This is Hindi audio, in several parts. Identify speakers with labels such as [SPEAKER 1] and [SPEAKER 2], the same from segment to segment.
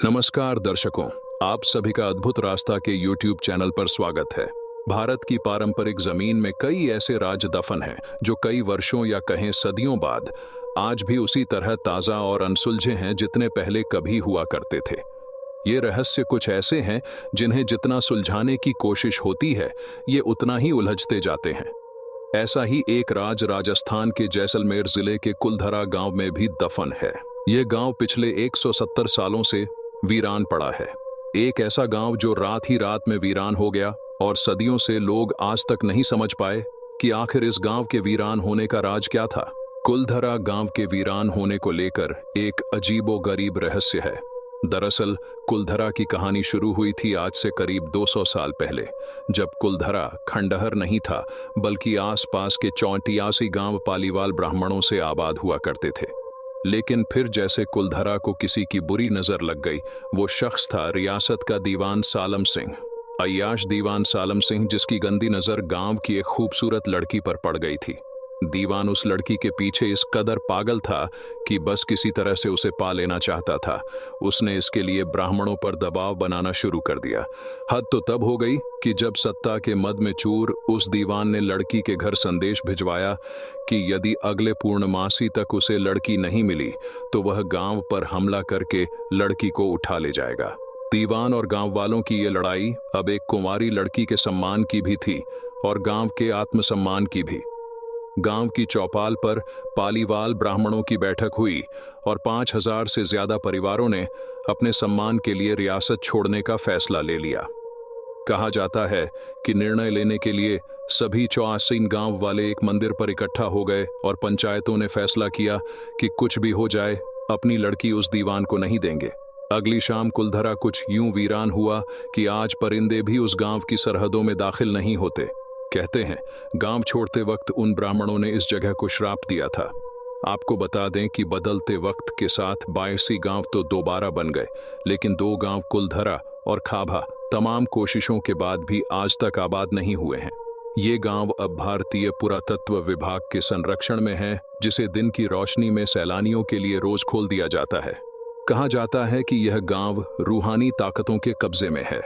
[SPEAKER 1] नमस्कार दर्शकों, आप सभी का अद्भुत रास्ता के YouTube चैनल पर स्वागत है। भारत की पारंपरिक जमीन में कई ऐसे राज दफन हैं जो कई वर्षों या कहें सदियों बाद आज भी उसी तरह ताजा और अनसुलझे हैं जितने पहले कभी हुआ करते थे। ये रहस्य कुछ ऐसे हैं जिन्हें जितना सुलझाने की कोशिश होती है, ये उतना ही उलझते जाते हैं। ऐसा ही एक राज राजस्थान के जैसलमेर जिले के कुलधरा गांव में भी दफन है। यह गांव पिछले 170 सालों से वीरान पड़ा है। एक ऐसा गांव जो रात ही रात में वीरान हो गया और सदियों से लोग आज तक नहीं समझ पाए कि आखिर इस गांव के वीरान होने का राज क्या था। कुलधरा गांव के वीरान होने को लेकर एक अजीबोगरीब रहस्य है। दरअसल कुलधरा की कहानी शुरू हुई थी आज से करीब 200 साल पहले, जब कुलधरा खंडहर नहीं था बल्कि आसपास के 84 गांव पालीवाल ब्राह्मणों से आबाद हुआ करते थे। लेकिन फिर जैसे कुलधरा को किसी की बुरी नजर लग गई। वो शख्स था रियासत का दीवान सालम सिंह, अय्याश दीवान सालम सिंह, जिसकी गंदी नजर गांव की एक खूबसूरत लड़की पर पड़ गई थी। दीवान उस लड़की के पीछे इस कदर पागल था कि बस किसी तरह से उसे पा लेना चाहता था। उसने इसके लिए ब्राह्मणों पर दबाव बनाना शुरू कर दिया। हद तो तब हो गई कि जब सत्ता के मद में चूर उस दीवान ने लड़की के घर संदेश भिजवाया कि यदि अगले पूर्णमासी तक उसे लड़की नहीं मिली तो वह गांव पर हमला करके लड़की को उठा ले जाएगा। दीवान और गांव वालों की ये लड़ाई अब एक कुंवारी लड़की के सम्मान की भी थी और गांव के आत्मसम्मान की भी। गांव की चौपाल पर पालीवाल ब्राह्मणों की बैठक हुई और 5000 से ज्यादा परिवारों ने अपने सम्मान के लिए रियासत छोड़ने का फैसला ले लिया। कहा जाता है कि निर्णय लेने के लिए सभी 84 गांव वाले एक मंदिर पर इकट्ठा हो गए और पंचायतों ने फैसला किया कि कुछ भी हो जाए अपनी लड़की उस दीवान को नहीं देंगे। अगली शाम कुलधरा कुछ यूं वीरान हुआ कि आज परिंदे भी उस गांव की सरहदों में दाखिल नहीं होते। कहते हैं गांव छोड़ते वक्त उन ब्राह्मणों ने इस जगह को श्राप दिया था। आपको बता दें कि बदलते वक्त के साथ 82 गांव तो दोबारा बन गए, लेकिन 2 गांव कुलधरा और खाभा तमाम कोशिशों के बाद भी आज तक आबाद नहीं हुए हैं। ये गांव अब भारतीय पुरातत्व विभाग के संरक्षण में है, जिसे दिन की रोशनी में सैलानियों के लिए रोज खोल दिया जाता है। कहा जाता है कि यह गांव रूहानी ताकतों के कब्जे में है।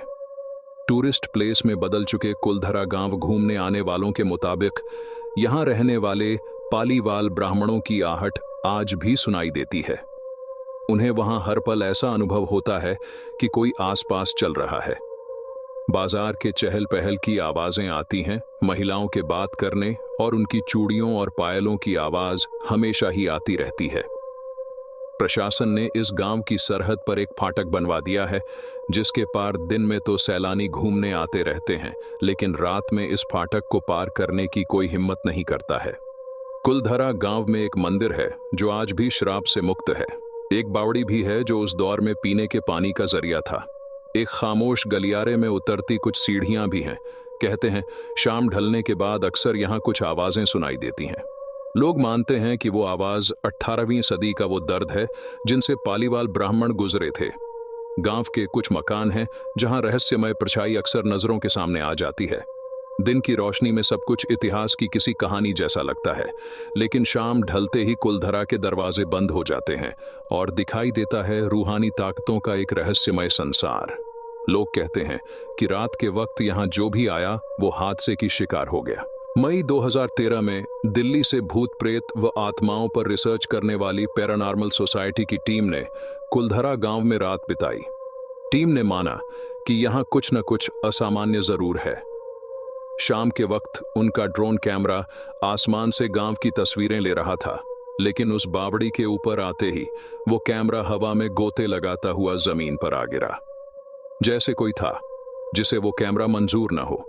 [SPEAKER 1] टूरिस्ट प्लेस में बदल चुके कुलधरा गांव घूमने आने वालों के मुताबिक यहां रहने वाले पालीवाल ब्राह्मणों की आहट आज भी सुनाई देती है। उन्हें वहां हर पल ऐसा अनुभव होता है कि कोई आसपास चल रहा है। बाजार के चहल पहल की आवाजें आती हैं, महिलाओं के बात करने और उनकी चूड़ियों और पायलों की आवाज हमेशा ही आती रहती है। प्रशासन ने इस गांव की सरहद पर एक फाटक बनवा दिया है, जिसके पार दिन में तो सैलानी घूमने आते रहते हैं, लेकिन रात में इस फाटक को पार करने की कोई हिम्मत नहीं करता है। कुलधरा गांव में एक मंदिर है जो आज भी श्राप से मुक्त है। एक बावड़ी भी है जो उस दौर में पीने के पानी का जरिया था। एक खामोश गलियारे में उतरती कुछ सीढ़ियां भी हैं। कहते हैं शाम ढलने के बाद अक्सर यहाँ कुछ आवाजें सुनाई देती हैं। लोग मानते हैं कि वो आवाज 18वीं सदी का वो दर्द है जिनसे पालीवाल ब्राह्मण गुजरे थे। गांव के कुछ मकान हैं जहां रहस्यमय परछाई अक्सर नजरों के सामने आ जाती है। दिन की रोशनी में सब कुछ इतिहास की किसी कहानी जैसा लगता है, लेकिन शाम ढलते ही कुलधरा के दरवाजे बंद हो जाते हैं और दिखाई देता है रूहानी ताकतों का एक रहस्यमय संसार। लोग कहते हैं कि रात के वक्त यहां जो भी आया वो हादसे की शिकार हो गया। मई 2013 में दिल्ली से भूत प्रेत व आत्माओं पर रिसर्च करने वाली पैरानॉर्मल सोसाइटी की टीम ने कुलधरा गांव में रात बिताई। टीम ने माना कि यहां कुछ न कुछ असामान्य जरूर है। शाम के वक्त उनका ड्रोन कैमरा आसमान से गांव की तस्वीरें ले रहा था, लेकिन उस बावड़ी के ऊपर आते ही वो कैमरा हवा में गोते लगाता हुआ जमीन पर आ गिरा, जैसे कोई था जिसे वो कैमरा मंजूर न हो।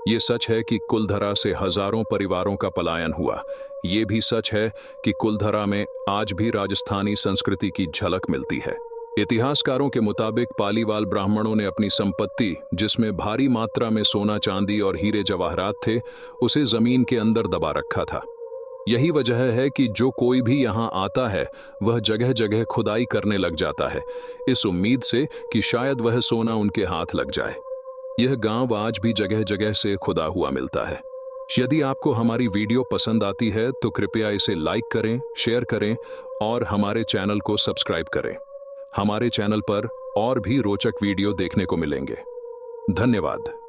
[SPEAKER 1] ये सच है कि कुलधरा से हजारों परिवारों का पलायन हुआ। ये भी सच है कि कुलधरा में आज भी राजस्थानी संस्कृति की झलक मिलती है। इतिहासकारों के मुताबिक पालीवाल ब्राह्मणों ने अपनी संपत्ति, जिसमें भारी मात्रा में सोना चांदी और हीरे जवाहरात थे, उसे जमीन के अंदर दबा रखा था। यही वजह है कि जो कोई भी यहाँ आता है वह जगह जगह खुदाई करने लग जाता है, इस उम्मीद से कि शायद वह सोना उनके हाथ लग जाए। यह गांव आज भी जगह जगह से खुदा हुआ मिलता है। यदि आपको हमारी वीडियो पसंद आती है तो कृपया इसे लाइक करें, शेयर करें और हमारे चैनल को सब्सक्राइब करें। हमारे चैनल पर और भी रोचक वीडियो देखने को मिलेंगे। धन्यवाद।